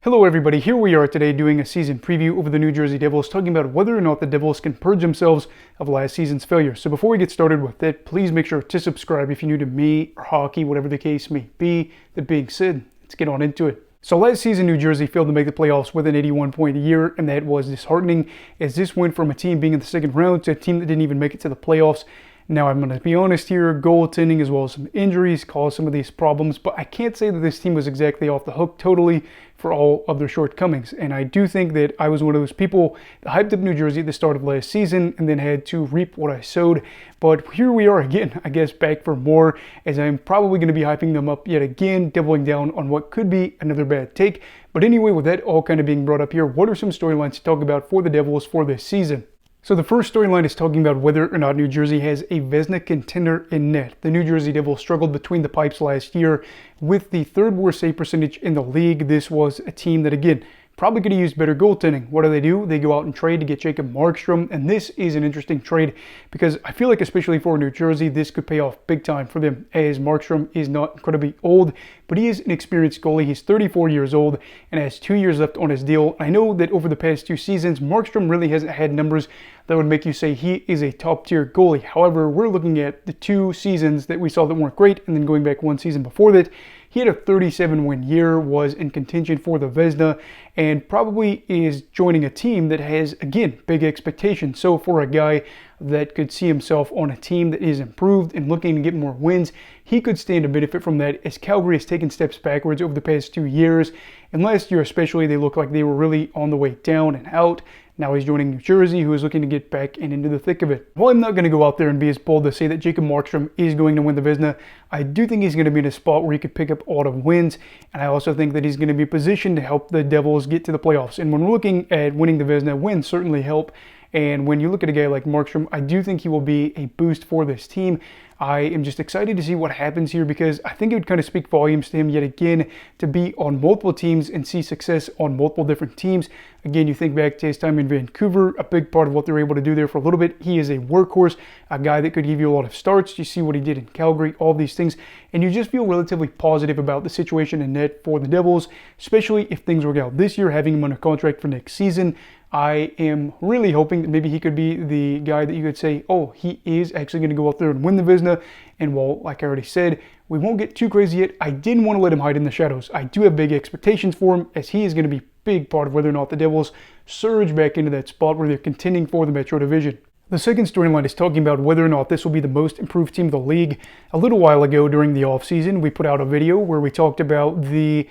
Hello everybody, here we are today doing a season preview over the New Jersey Devils, talking about whether or not the Devils can purge themselves of last season's failure. So before we get started with it, please make sure to subscribe if you're new to me or hockey, whatever the case may be. That being said, let's get on into it. So last season, New Jersey failed to make the playoffs with an 81 point year, and that was disheartening as this went from a team being in the second round to a team that didn't even make it to the playoffs. Now, I'm going to be honest here, goaltending as well as some injuries caused some of these problems, but I can't say that this team was exactly off the hook totally for all of their shortcomings. And I do think that I was one of those people that hyped up New Jersey at the start of last season and then had to reap what I sowed. But here we are again, I guess, back for more, as I'm probably going to be hyping them up yet again, doubling down on what could be another bad take. But anyway, with that all kind of being brought up here, what are some storylines to talk about for the Devils for this season? So the first storyline is talking about whether or not New Jersey has a Vezina contender in net. The New Jersey Devils struggled between the pipes last year with the third worst save percentage in the league. This was a team that, again, probably could have used better goaltending. What do? They go out and trade to get Jacob Markstrom, and this is an interesting trade because I feel like, especially for New Jersey, this could pay off big time for them, as Markstrom is not incredibly old, but he is an experienced goalie. He's 34 years old and has 2 years left on his deal. I know that over the past 2 seasons, Markstrom really hasn't had numbers that would make you say he is a top-tier goalie. However, we're looking at the 2 seasons that we saw that weren't great, and then going back 1 season before that, he had a 37-win year, was in contention for the Vezina, and probably is joining a team that has, again, big expectations. So for a guy that could see himself on a team that is improved and looking to get more wins, he could stand to benefit from that, as Calgary has taken steps backwards over the past 2 years. And last year especially, they looked like they were really on the way down and out. Now he's joining New Jersey, who is looking to get back and into the thick of it. While I'm not going to go out there and be as bold to say that Jacob Markstrom is going to win the Vezina, I do think he's going to be in a spot where he could pick up a lot of wins, and I also think that he's going to be positioned to help the Devils get to the playoffs. And when we're looking at winning the Vezina, wins certainly help. And when you look at a guy like Markstrom, I do think he will be a boost for this team. I am just excited to see what happens here, because I think it would kind of speak volumes to him yet again to be on multiple teams and see success on multiple different teams. Again, you think back to his time in Vancouver, a big part of what they were able to do there for a little bit. He is a workhorse, a guy that could give you a lot of starts. You see what he did in Calgary, all these things, and you just feel relatively positive about the situation in net for the Devils, especially if things work out this year, having him under contract for next season. I am really hoping that maybe he could be the guy that you could say, oh, he is actually going to go out there and win the Vezina. And while, like I already said, we won't get too crazy yet, I didn't want to let him hide in the shadows. I do have big expectations for him, as he is going to be a big part of whether or not the Devils surge back into that spot where they're contending for the Metro Division. The second storyline is talking about whether or not this will be the most improved team of the league. A little while ago during the offseason, we put out a video where we talked about the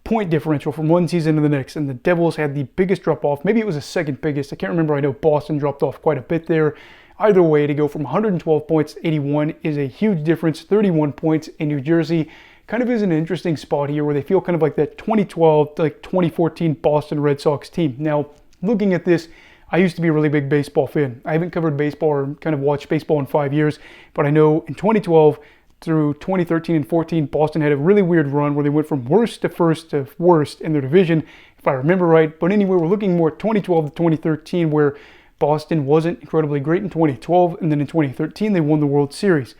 point differential from one season to the next, and the Devils had the biggest drop off. Maybe it was the second biggest, I can't remember. I know Boston dropped off quite a bit there. Either way, to go from 112 points to 81 is a huge difference. 31 points in New Jersey kind of is an interesting spot here, where they feel kind of like that 2012 to like 2014 Boston Red Sox team. Now, looking at this, I used to be a really big baseball fan. I haven't covered baseball or kind of watched baseball in 5 years, but I know in 2012 through 2013 and 14, Boston had a really weird run where they went from worst to first to worst in their division, if I remember right. But anyway, we're looking more at 2012 to 2013, where Boston wasn't incredibly great in 2012, and then in 2013 they won the World Series.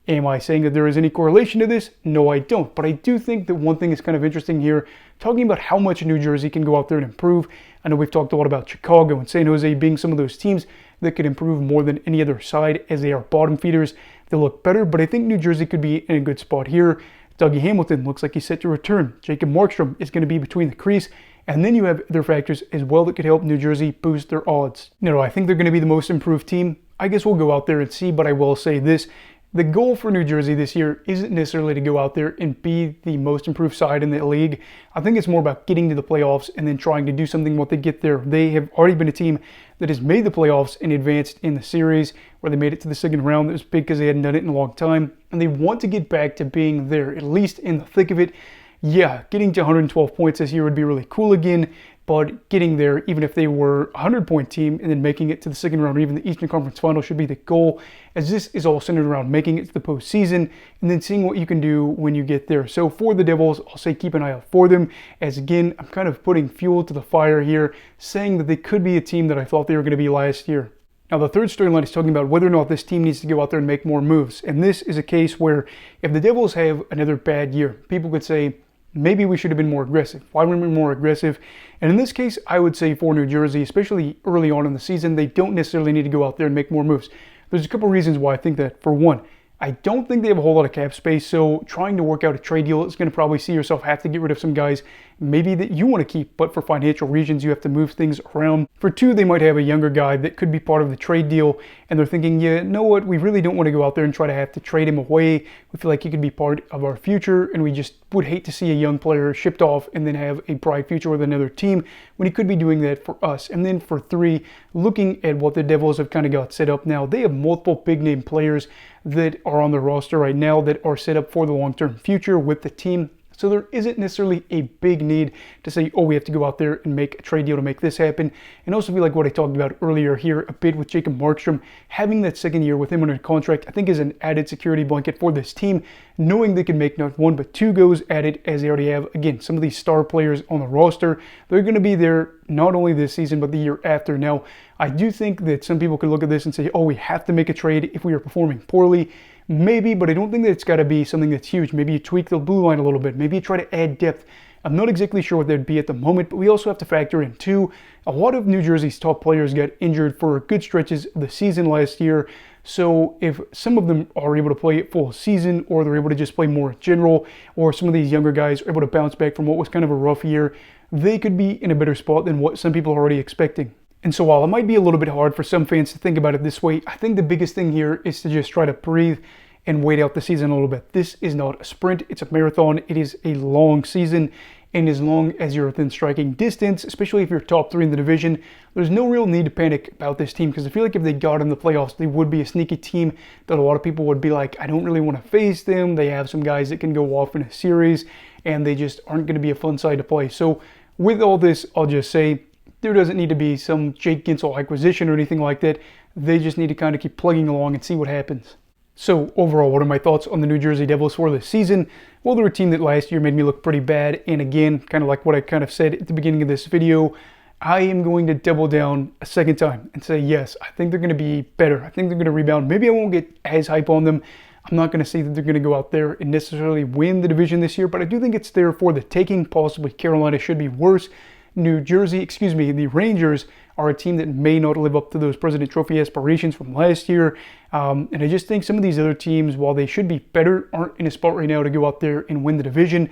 Am I saying that there is any correlation to this? No, I don't. But I do think that one thing is kind of interesting here, talking about how much New Jersey can go out there and improve. I know we've talked a lot about Chicago and San Jose being some of those teams that could improve more than any other side, as they are bottom feeders. They look better, but I think New Jersey could be in a good spot here. Dougie Hamilton looks like he's set to return. Jacob Markstrom is going to be between the crease. And then you have other factors as well that could help New Jersey boost their odds. No, I think they're going to be the most improved team. I guess we'll go out there and see, but I will say this. The goal for New Jersey this year isn't necessarily to go out there and be the most improved side in the league. I think it's more about getting to the playoffs and then trying to do something once they get there. They have already been a team that has made the playoffs and advanced in the series, where they made it to the second round. That was big because they hadn't done it in a long time. And they want to get back to being there, at least in the thick of it. Yeah, getting to 112 points this year would be really cool again, but getting there, even if they were a 100-point team, and then making it to the second round or even the Eastern Conference Final should be the goal, as this is all centered around making it to the postseason and then seeing what you can do when you get there. So for the Devils, I'll say keep an eye out for them, as again, I'm kind of putting fuel to the fire here, saying that they could be a team that I thought they were going to be last year. Now, the third storyline is talking about whether or not this team needs to go out there and make more moves. And this is a case where if the Devils have another bad year, people could say, maybe we should have been more aggressive. Why weren't we more aggressive? And in this case, I would say for New Jersey, especially early on in the season, they don't necessarily need to go out there and make more moves. There's a couple reasons why I think that. For one, I don't think they have a whole lot of cap space, so trying to work out a trade deal is going to probably see yourself have to get rid of some guys maybe that you want to keep, but for financial reasons you have to move things around. For two, they might have a younger guy that could be part of the trade deal, and they're thinking, yeah, you know what, we really don't want to go out there and try to have to trade him away. We feel like he could be part of our future, and we just would hate to see a young player shipped off and then have a bright future with another team when he could be doing that for us. And then for three, looking at what the Devils have kind of got set up now, they have multiple big name players that are on the roster right now that are set up for the long-term future with the team. So there isn't necessarily a big need to say, oh, we have to go out there and make a trade deal to make this happen. And also feel like what I talked about earlier here a bit with Jacob Markstrom, having that second year with him under contract, I think is an added security blanket for this team, knowing they can make not one but two goes at it as they already have. Again, some of these star players on the roster, they're going to be there not only this season but the year after. Now, I do think that some people could look at this and say, oh, we have to make a trade if we are performing poorly. Maybe, but I don't think that it's got to be something that's huge. Maybe you tweak the blue line a little bit. Maybe you try to add depth. I'm not exactly sure what that'd be at the moment, but we also have to factor in too, a lot of New Jersey's top players got injured for good stretches of the season last year. So if some of them are able to play a full season, or they're able to just play more general, or some of these younger guys are able to bounce back from what was kind of a rough year, they could be in a better spot than what some people are already expecting. And so while it might be a little bit hard for some fans to think about it this way, I think the biggest thing here is to just try to breathe and wait out the season a little bit. This is not a sprint, it's a marathon. It is a long season, and as long as you're within striking distance, especially if you're top three in the division, there's no real need to panic about this team, because I feel like if they got in the playoffs, they would be a sneaky team that a lot of people would be like, I don't really want to face them. They have some guys that can go off in a series, and they just aren't going to be a fun side to play. So with all this, I'll just say, there doesn't need to be some Jake Gensel acquisition or anything like that. They just need to kind of keep plugging along and see what happens. So overall, what are my thoughts on the New Jersey Devils for this season? Well, they're a team that last year made me look pretty bad. And again, kind of like what I kind of said at the beginning of this video, I am going to double down a second time and say, yes, I think they're going to be better. I think they're going to rebound. Maybe I won't get as hype on them. I'm not going to say that they're going to go out there and necessarily win the division this year, but I do think it's there for the taking. Possibly Carolina should be worse. The Rangers are a team that may not live up to those President Trophy aspirations from last year. And I just think some of these other teams, while they should be better, aren't in a spot right now to go out there and win the division.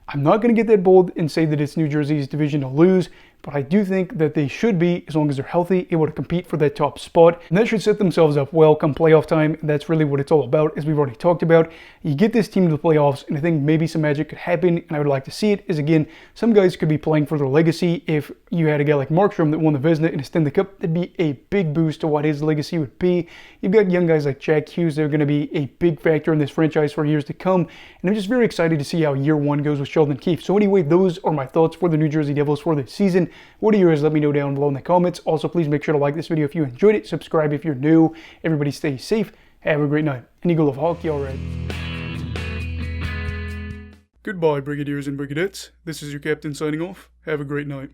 I'm not going to get that bold and say that it's New Jersey's division to lose, but I do think that they should be, as long as they're healthy, able to compete for that top spot. And that should set themselves up well come playoff time. And that's really what it's all about, as we've already talked about. You get this team to the playoffs, and I think maybe some magic could happen, and I would like to see it, is again, some guys could be playing for their legacy. If you had a guy like Markstrom that won the Vezina and a Stanley Cup, that'd be a big boost to what his legacy would be. You've got young guys like Jack Hughes that are going to be a big factor in this franchise for years to come, and I'm just very excited to see how year one goes with Sheldon Keefe. So anyway, those are my thoughts for the New Jersey Devils for this season. What are yours? Let me know down below in the comments. Also, please make sure to like this video if you enjoyed it. Subscribe if you're new. Everybody stay safe. Have a great night. And Eagle of Hockey, all right. Goodbye, Brigadiers and Brigadettes. This is your captain signing off. Have a great night.